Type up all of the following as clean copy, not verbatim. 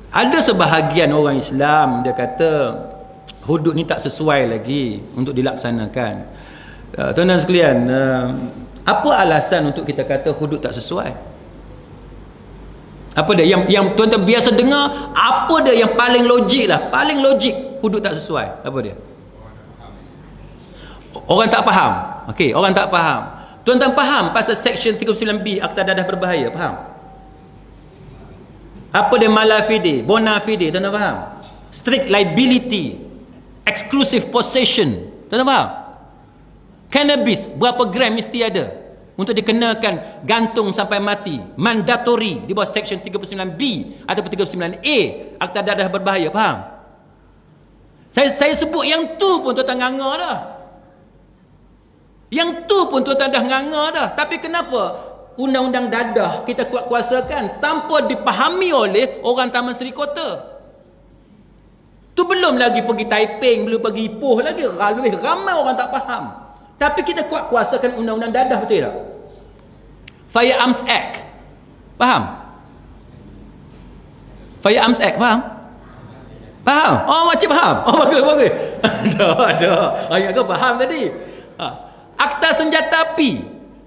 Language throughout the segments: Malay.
Ada sebahagian orang Islam dia kata hudud ni tak sesuai lagi untuk dilaksanakan. Tuan-tuan sekalian, apa alasan untuk kita kata hudud tak sesuai? Apa dia yang tuan-tuan biasa dengar? Apa dia yang paling logik lah, paling logik hudud tak sesuai? Apa dia? Orang tak faham. Okey, orang tak faham. Tuan-tuan faham pasal section 39B Akta Dadah Berbahaya? Faham? Apa dia mala fide, bona fide? Tuan-tuan faham? Strict liability, exclusive possession. Tuan-tuan faham? Cannabis berapa gram mesti ada untuk dikenakan gantung sampai mati, mandatory di bawah section 39B ataupun 39A Akta Dadah Berbahaya. Faham? Saya sebut yang tu pun tuan-tuan nganga dah. Yang tu pun tuan-tuan dah nganga dah. Tapi kenapa undang-undang dadah kita kuat-kuasakan tanpa dipahami oleh orang Taman Seri Kota? Tu belum lagi pergi Taiping, belum pergi Ipoh lagi. Lebih ramai orang tak faham. Tapi kita kuat-kuasakan undang-undang dadah, betul tak? Firearms Act. Faham? Firearms Act, faham? Faham? Oh, makcik faham? Oh, bagus. Dah. Ayat kau faham tadi. Akta senjata api.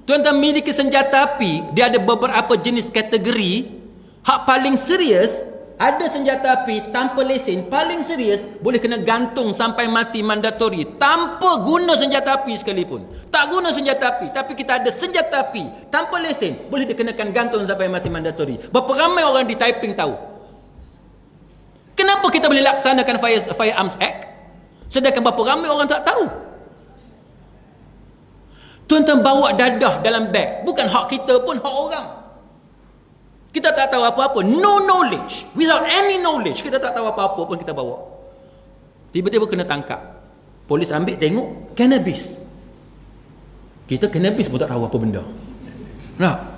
Tuan-tuan miliki senjata api, dia ada beberapa jenis kategori. Hak paling serius, ada senjata api tanpa lesen, paling serius boleh kena gantung sampai mati mandatori tanpa guna senjata api sekalipun. Tak guna senjata api, tapi kita ada senjata api tanpa lesen, boleh dikenakan gantung sampai mati mandatori. Berapa ramai orang di Taiping tahu? Kenapa kita boleh laksanakan Firearms Act sedangkan berapa ramai orang tak tahu? Tuan-tuan bawa dadah dalam beg, bukan hak kita pun, hak orang. Kita tak tahu apa-apa, no knowledge, without any knowledge, kita tak tahu apa-apa pun kita bawa. Tiba-tiba kena tangkap. Polis ambil tengok cannabis. Kita cannabis pun tak tahu apa benda. Nah,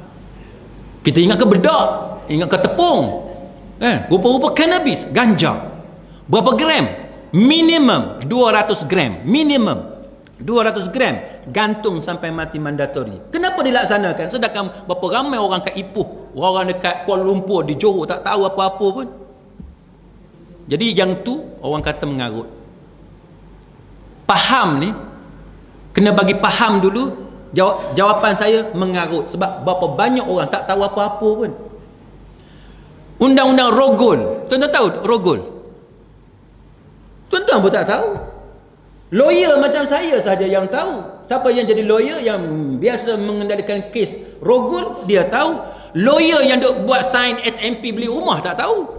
kita ingat ke bedak, ingat ke tepung, rupa-rupa cannabis, ganja. Berapa gram? Minimum 200 gram, minimum 200 gram, gantung sampai mati mandatori. Kenapa dilaksanakan? Sedangkan berapa ramai orang kat Ipoh, orang dekat Kuala Lumpur, di Johor tak tahu apa-apa pun. Jadi yang tu orang kata mengarut. Faham ni, kena bagi faham dulu. Jawapan saya mengarut. Sebab berapa banyak orang tak tahu apa-apa pun. Undang-undang rogol. Tuan-tuan tahu rogol? Tuan-tuan pun tak tahu. Lawyer macam saya saja yang tahu. Siapa yang jadi lawyer yang biasa mengendalikan kes rogol, dia tahu. Lawyer yang duk buat sign SMP beli rumah tak tahu.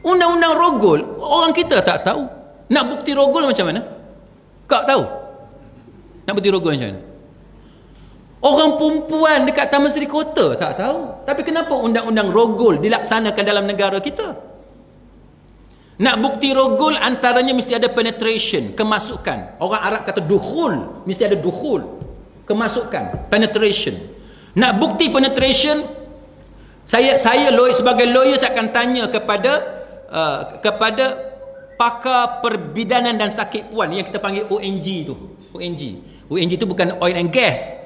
Undang-undang rogol, orang kita tak tahu. Nak bukti rogol macam mana? Kau tahu? Nak bukti rogol macam mana? Orang perempuan dekat Taman Seri Kota tak tahu. Tapi kenapa undang-undang rogol dilaksanakan dalam negara kita? Nak bukti rogol antaranya mesti ada penetration, kemasukan. Orang Arab kata dukhul, mesti ada dukhul, kemasukan, penetration. Nak bukti penetration, saya lawyer, sebagai lawyer saya akan tanya kepada pakar perbidanan dan sakit puan yang kita panggil ONG tu. ONG tu bukan oil and gas.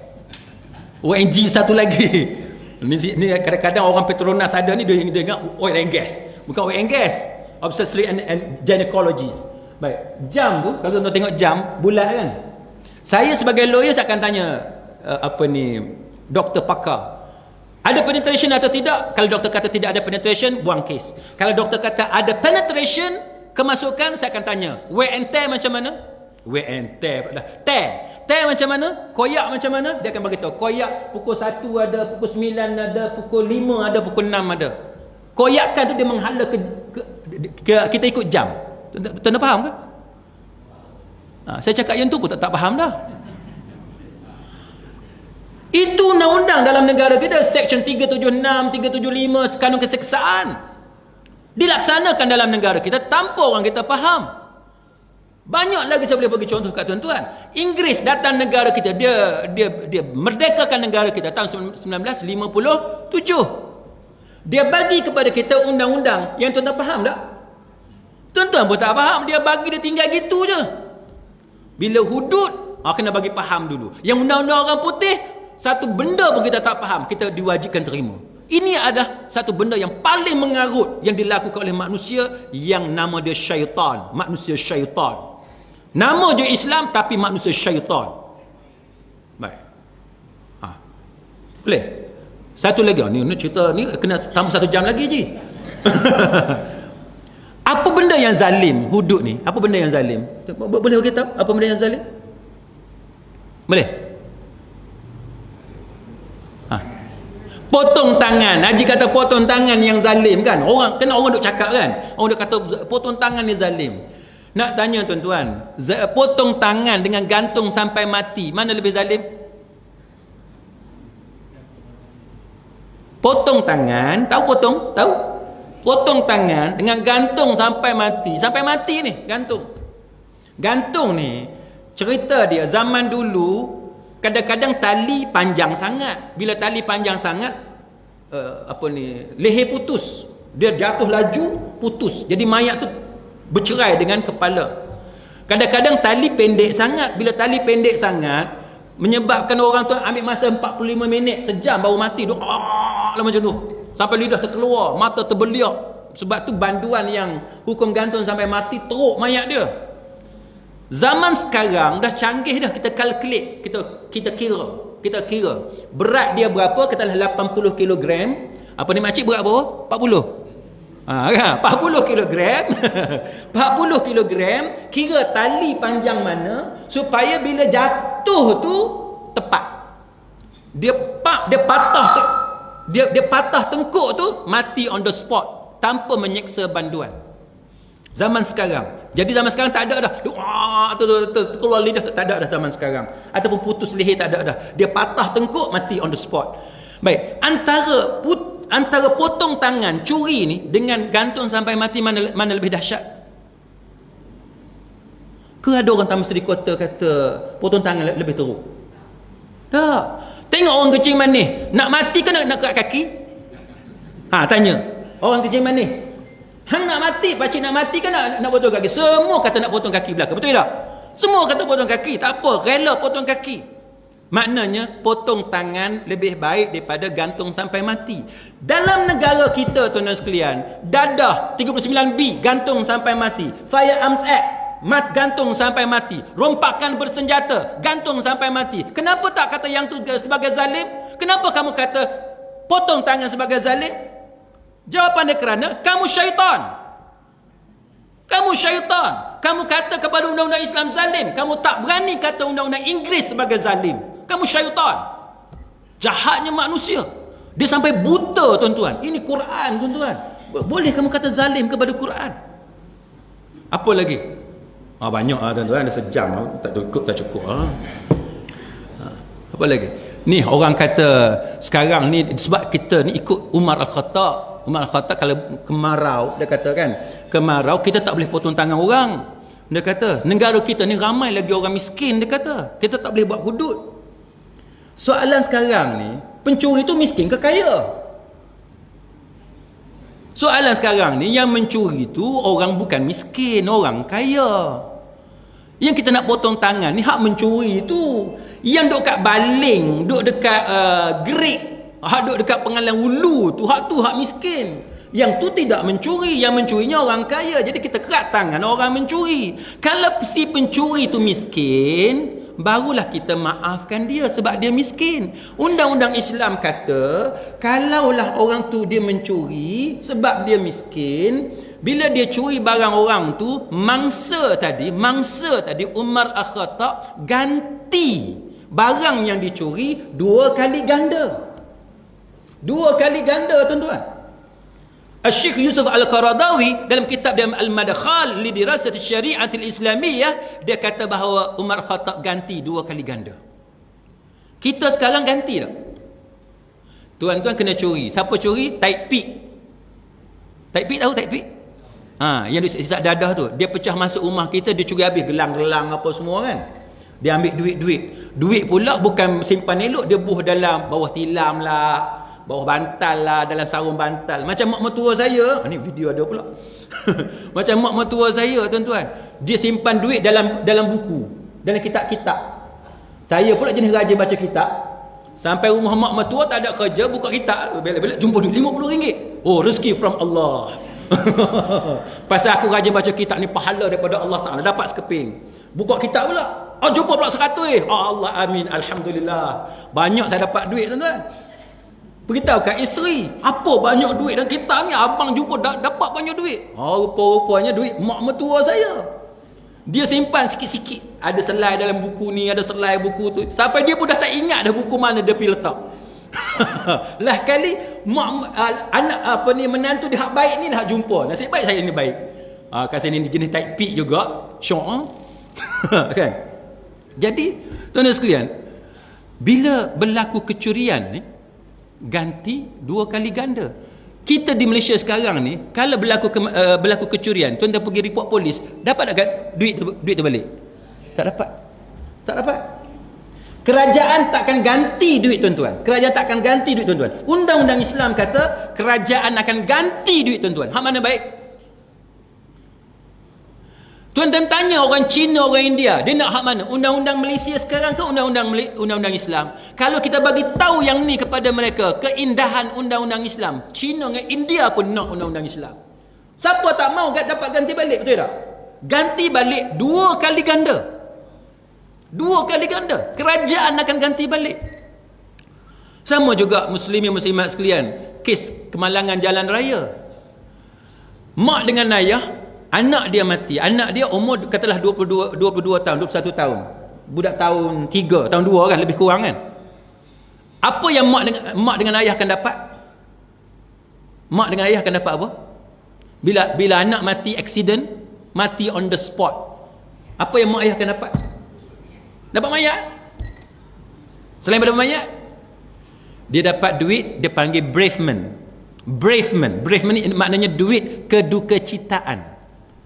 ONG satu lagi. Ni kadang-kadang orang Petronas ada ni dia ingat oil and gas. Bukan oil and gas. Obstetric and gynecologist. Baik, jam tu, kalau tuan-tuan tengok jam, bulat kan? Saya sebagai lawyer saya akan tanya doktor pakar. Ada penetration atau tidak? Kalau doktor kata tidak ada penetration, buang kes. Kalau doktor kata ada penetration, kemasukan, saya akan tanya, wear and tear macam mana? Wear and tear. Tear macam mana? Koyak macam mana? Dia akan beritahu. Koyak pukul 1 ada, pukul 9 ada, pukul 5 ada, pukul 6 ada. Koyakkan tu dia menghala kita ikut jam. Tuan-tuan faham ke? Saya cakap yang tu pun tak faham dah. Itu undang-undang dalam negara kita, section 376, 375 kanun keseksaan. Dilaksanakan dalam negara kita tanpa orang kita faham. Banyak lagi saya boleh bagi contoh kat tuan-tuan. Inggris datang negara kita, dia merdekakan negara kita tahun 1957. Dia bagi kepada kita undang-undang yang tuan-tuan faham tak? Tuan-tuan pun tak faham, dia bagi, dia tinggal gitu je. Bila hudud, kena bagi faham dulu. Yang undang-undang orang putih, satu benda pun kita tak faham, kita diwajibkan terima. Ini adalah satu benda yang paling mengarut yang dilakukan oleh manusia, yang nama dia syaitan. Manusia syaitan. Nama je Islam tapi manusia syaitan. Baik. Boleh? Satu lagi. Ni cerita ni kena tambah 1 jam lagi je. Apa benda yang zalim hudud ni? Apa benda yang zalim? Boleh kita tahu apa benda yang zalim? Boleh? Potong tangan. Haji kata potong tangan yang zalim kan? Orang duk cakap kan? Orang duk kata potong tangan ni zalim. Nak tanya tuan-tuan, potong tangan dengan gantung sampai mati, mana lebih zalim? Potong tangan, tahu potong? Tahu? Potong tangan dengan gantung sampai mati. Sampai mati ni, gantung. Gantung ni, cerita dia zaman dulu, kadang-kadang tali panjang sangat. Bila tali panjang sangat, leher putus. Dia jatuh laju, putus. Jadi mayat tu bercerai dengan kepala. Kadang-kadang tali pendek sangat. Bila tali pendek sangat, menyebabkan orang tu ambil masa 45 minit, sejam baru mati. Lah macam tu. Sampai lidah terkeluar, mata terbeliak. Sebab tu banduan yang hukum gantung sampai mati, teruk mayat dia. Zaman sekarang dah canggih dah, kita calculate, kita kira. Berat dia berapa? Katalah 80 kg. Apa ni makcik, berat berapa? 40. 40 kg. 40 kg. Kira tali panjang mana supaya bila jatuh tu tepat. Dia patah tengkuk tu, mati on the spot tanpa menyeksa banduan. Zaman sekarang. Jadi zaman sekarang tak ada dah. Keluar lidah tak ada dah zaman sekarang. Ataupun putus leher tak ada dah. Dia patah tengkuk, mati on the spot. Baik, antara potong tangan, curi ni dengan gantung sampai mati, mana lebih dahsyat? Ke ada orang tamu Seri Kota kata potong tangan lebih teruk? Tak. Tengok orang kecil manis, nak mati ke nak kerat kaki? Tanya. Orang kecil manis, hang nak mati, pakcik nak mati ke nak potong kaki? Semua kata nak potong kaki belakang. Betul tak? Semua kata potong kaki. Tak apa, rela potong kaki. Maknanya potong tangan lebih baik daripada gantung sampai mati. Dalam negara kita, tuan-tuan sekalian, dadah 39B gantung sampai mati. Firearms Act gantung sampai mati. Rompakan bersenjata gantung sampai mati. Kenapa tak kata yang tu sebagai zalim? Kenapa kamu kata potong tangan sebagai zalim? Jawapan dia kerana kamu syaitan. Kamu syaitan. Kamu kata kepada undang-undang Islam zalim. Kamu tak berani kata undang-undang Inggeris sebagai zalim. Kamu syaitan. Jahatnya manusia. Dia sampai buta, tuan-tuan. Ini Quran, tuan-tuan. Boleh kamu kata zalim kepada Quran? Apa lagi? Banyak tuan-tuan. Ada sejam. Tak cukup. Apa lagi? Ni orang kata sekarang ni, sebab kita ni ikut Umar Al-Khattab. Umar Al-Khattab kalau kemarau, dia kata kan, kemarau kita tak boleh potong tangan orang. Dia kata negara kita ni ramai lagi orang miskin. Dia kata kita tak boleh buat hudud. Soalan sekarang ni, pencuri tu miskin ke kaya? Soalan sekarang ni, yang mencuri tu orang bukan miskin, orang kaya. Yang kita nak potong tangan ni hak mencuri tu. Yang duk kat baling, duk dekat gerik, hak duk dekat Pengalan Ulu tu hak miskin. Yang tu tidak mencuri, yang mencurinya orang kaya. Jadi kita kerat tangan orang mencuri. Kalau si pencuri tu miskin, barulah kita maafkan dia sebab dia miskin. Undang-undang Islam kata, kalaulah orang tu dia mencuri sebab dia miskin, bila dia curi barang orang tu, mangsa tadi Umar Al-Khattab ganti barang yang dicuri 2 kali ganda. 2 kali ganda, tuan-tuan. Syekh Yusuf Al-Qaradawi dalam kitab dia Al-Madkhal li Dirasati Syari'atil Islamiyah, dia kata bahawa Umar Khattab ganti 2 kali ganda. Kita sekarang ganti tak? Tuan-tuan kena curi. Siapa curi? Taib Pik. Taib Pik tahu Taib Pik? Yang sisa dadah tu, dia pecah masuk rumah kita, dia curi habis gelang-gelang apa semua kan. Dia ambil duit. Duit pula bukan simpan elok, dia buh dalam bawah tilam lah, bawah bantal lah, dalam sarung bantal. Macam mak mertua saya, ni video ada pula. Macam mak mertua saya, tuan-tuan, dia simpan duit dalam buku, dalam kitab-kitab. Saya pula jenis rajin baca kitab. Sampai rumah mak mertua tak ada kerja, buka kitab, belak-belak jumpa duit RM50. Oh, rezeki from Allah. Pasal aku rajin baca kitab ni, pahala daripada Allah Ta'ala, dapat sekeping. Buka kitab pula, jumpa pula 100. Allah, amin, alhamdulillah, banyak saya dapat duit, tuan-tuan. Beritahu kat isteri, apa banyak duit dalam kitab ni, abang jumpa dapat banyak duit. Rupa-rupanya duit mak mertua saya. Dia simpan sikit-sikit, ada selai dalam buku ni, ada selai buku tu, sampai dia pun dah tak ingat dah buku mana dia pergi letak. Lah kali anak menantu dia hak baik ni dah jumpa. Nasib baik saya ni baik. Kasi ni jenis type P juga, syok. Kan? Jadi tuan-tuan sekalian, bila berlaku kecurian ni, ganti 2 kali ganda. Kita di Malaysia sekarang ni, kalau berlaku kecurian, tuan-tuan pergi report polis, dapat tak duit tu balik? Tak dapat. Tak dapat. Kerajaan takkan ganti duit, tuan-tuan. Kerajaan takkan ganti duit, tuan-tuan. Undang-undang Islam kata kerajaan akan ganti duit, tuan-tuan. Hak mana baik? Tuan-tuan tanya orang Cina, orang India, dia nak hak mana? Undang-undang Malaysia sekarang ke undang-undang Islam? Kalau kita bagi tahu yang ni kepada mereka, keindahan undang-undang Islam, Cina dengan India pun nak undang-undang Islam. Siapa tak mau dapat ganti balik, betul tak? Ganti balik 2 kali ganda. 2 kali ganda. Kerajaan akan ganti balik. Sama juga muslimin muslimat sekalian, kes kemalangan jalan raya. Mak dengan ayah, anak dia mati. Anak dia umur katalah 22 tahun, 21 tahun. Budak tahun 3, tahun 2 kan, lebih kurang kan. Apa yang mak dengan ayah akan dapat? Mak dengan ayah akan dapat apa? Bila anak mati accident, mati on the spot, apa yang mak ayah akan dapat? Dapat mayat. Selain daripada mayat, dia dapat duit, dia panggil bereavement. Bereavement ni maknanya duit kedukecitaan,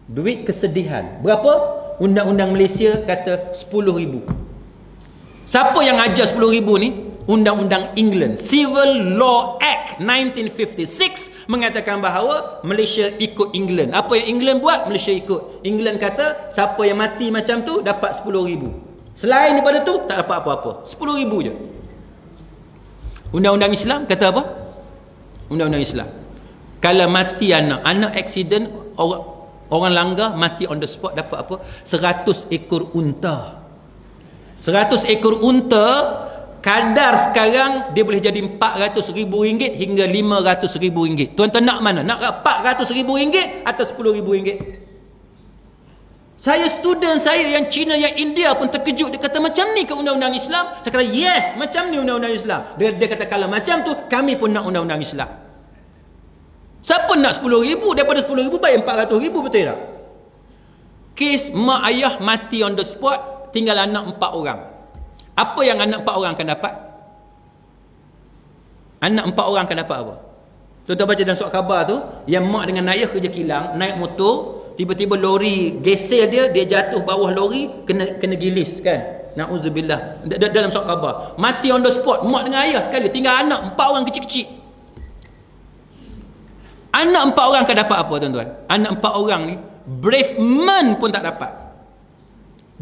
duit kesedihan. Berapa? Undang-undang Malaysia kata 10,000. Siapa yang ajar 10,000 ni? Undang-undang England, Civil Law Act 1956 mengatakan bahawa Malaysia ikut England. Apa yang England buat, Malaysia ikut. England kata siapa yang mati macam tu dapat 10,000. Selain daripada tu tak dapat apa-apa. 10,000 je. Undang-undang Islam kata apa? Undang-undang Islam, kalau mati anak accident, orang langgar mati on the spot, dapat apa? 100 ekor unta. 100 ekor unta, kadar sekarang dia boleh jadi RM400,000 hingga RM500,000. Tuan-tuan nak mana? Nak RM400,000 atau RM10,000? Saya student saya yang Cina, yang India pun terkejut. Dia kata macam ni ke undang-undang Islam? Saya kata yes, macam ni undang-undang Islam. Dia kata kalau macam tu, kami pun nak undang-undang Islam. Siapa nak 10,000? Daripada 10,000 baik 400,000, betul tak? Kes mak ayah mati on the spot, tinggal anak 4 orang. Apa yang anak 4 orang akan dapat? Anak 4 orang akan dapat apa? Tuan-tuan baca dalam surat khabar tu, yang mak dengan ayah kerja kilang, naik motor, tiba-tiba lori geser dia jatuh bawah lori, kena gilis kan. Na'udzubillah. Dalam surat khabar, mati on the spot, mak dengan ayah sekali, tinggal anak 4 orang kecil-kecil. Anak 4 orang akan dapat apa, tuan-tuan? Anak 4 orang ni bereavement pun tak dapat.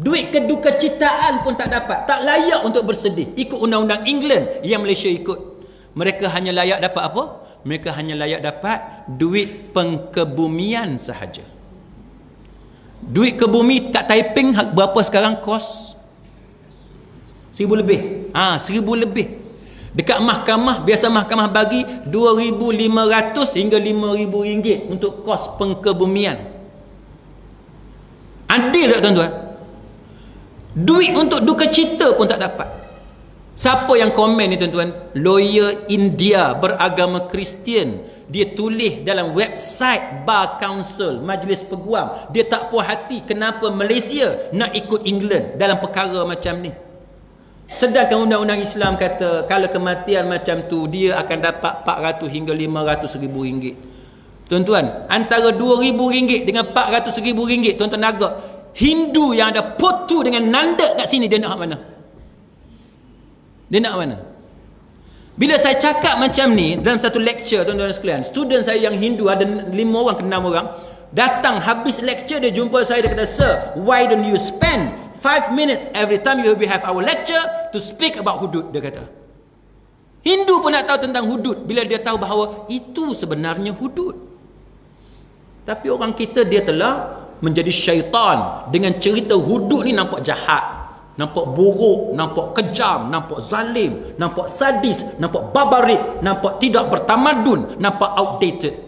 Duit kedukecitaan pun tak dapat. Tak layak untuk bersedih. Ikut undang-undang England yang Malaysia ikut. Mereka hanya layak dapat apa? Mereka hanya layak dapat duit pengkebumian sahaja. Duit kebumi kat Taiping berapa sekarang kos? 1,000 lebih. 1,000 lebih. Dekat mahkamah, biasa mahkamah bagi 2,500 hingga 5,000 ringgit untuk kos pengkebumian. Adil tak, tuan-tuan? Duit untuk duka cita pun tak dapat. Siapa yang komen ni, tuan-tuan? Lawyer India beragama Kristian. Dia tulis dalam website Bar Council, Majlis Peguam. Dia tak puas hati kenapa Malaysia nak ikut England dalam perkara macam ni. Sedangkan undang-undang Islam kata kalau kematian macam tu, dia akan dapat 400 hingga 500,000 ringgit. Tuan-tuan, antara 2,000 ringgit dengan 400,000 ringgit, tuan-tuan agak Hindu yang ada potu dengan nanda kat sini, dia nak mana? Dia nak mana? Bila saya cakap macam ni dalam satu lecture, tuan-tuan sekalian, student saya yang Hindu ada 5 orang ke 6 orang, datang habis lecture dia jumpa saya, dia kata, "Sir, why don't you spend 5 minutes every time we have our lecture to speak about hudud?" Dia kata. Hindu pun nak tahu tentang hudud bila dia tahu bahawa itu sebenarnya hudud. Tapi orang kita dia telah menjadi syaitan dengan cerita hudud ni nampak jahat, nampak buruk, nampak kejam, nampak zalim, nampak sadis, nampak barbarik, nampak tidak bertamadun, nampak outdated.